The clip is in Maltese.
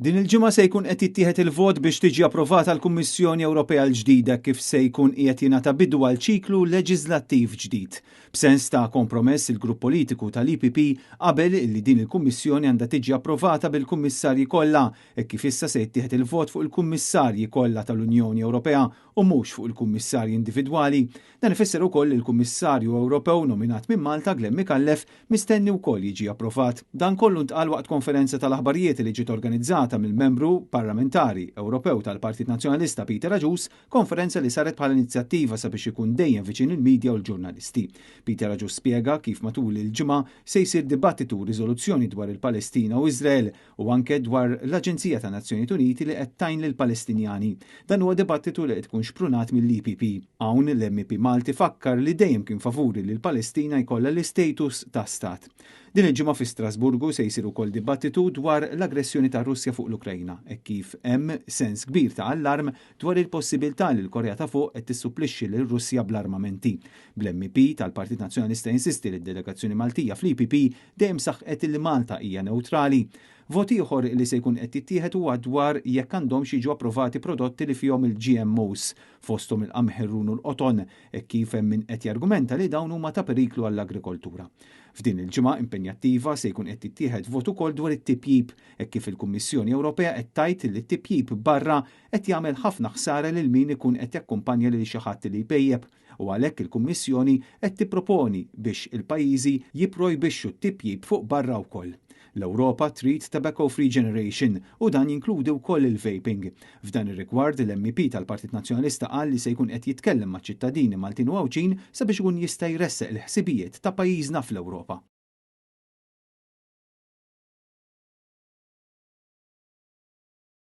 Din il-ġimgħa se jkun qed jittieħed il-vot biex tiġi approvata l-Kummissjoni Ewropea l-ġdida kif se jkun qiegħed jingħata bidu għal ċiklu leġislattiv ġdid. B'sens ta' kompromess il-grupp politiku tal-IPP qabel li din il-Kummissjoni għandha tiġi approvata bil-kummissarji kollha hekk kif issa se jittieħed il-vot fuq il-kummissarji kollha tal-Unjoni Ewropea u mhux fuq il-kummissarji individwali. Dan ifisser ukoll il-Kummissarju Ewropew nominat minn Malta Glenn Mikallef mistenni wkoll jiġi approvat. Dan kollu ntqal waqt konferenza tal-aħbarijiet li ġiet organizzata mill-membru parlamentari Ewropew tal-Partit Nazzjonalista Peter Raġus, konferenza li saret bħala inizjattiva sabiex ikun dejjem viċin il-medja u l-ġurnalisti. Peter Raġus spjega kif matul il-ġimgħa se jsir dibattitu u riżoluzzjoni dwar il-Palestina u Iżrael u anke dwar l-Aġenzija ta' Nazzjonijiet Uniti li qed tajn lill-Palestinjani. Dan huwa dibattitu li qed tkun xprunat mill-IPP. Hawn l-MP Malti fakkar li dejjem kien favuri li l-Palestina jkollha l-istatus ta' stat. Din il-ġimgħa fi Strasburgu se jsir ukoll dibattitu dwar l-aggressjoni ta' Russja fuq l-Ukrajna e kif hemm sens kbir ta' allarm dwar il-possibilità li l-Korea ta' fuq qed tissupplixxi lil Russja bl-armamenti. Bl-MP tal-Partit Nazzjonalista insisti li d-delegazzjoni Maltija fl-IPP dejjem saħqet li Malta hija neutrali. Vot ieħor li se jkun qed jittieħed huwa dwar jekk għandhom jiġu approvati prodotti li fihom il-GMOs fosthom il-qamħirrun u l-qoton e kif hemm min qed jargumenta li dawn huma ta' periklu għall-agrikoltura. F'din il-ġimgħa impenjattiva se jkun qed jittieħed vot ukoll dwar it-tipjib e kif il-Kummissjoni Ewropea qed tgħid li t-tipjib barra qed jagħmel ħafna ħsara lil min ikun qed jakkumpanja lil xi ħadd li jpejjeb u għalhekk il-Kummissjoni qed tipproponi biex il-pajjiżi jipprojbixxu t-tipjib fuq barra wkoll. L-Ewropa trid tobacco-free generation u dan jinkludi wkoll il-vaping. F'dan ir-rigward l-MEP tal-Partit Nazzjonalista qal li se jkun qed jitkellem maċ-ċittadini Maltin u Għawġin sabiex ikun jista' jressaq il-ħsibijiet ta' pajjiżna fl-Ewropa.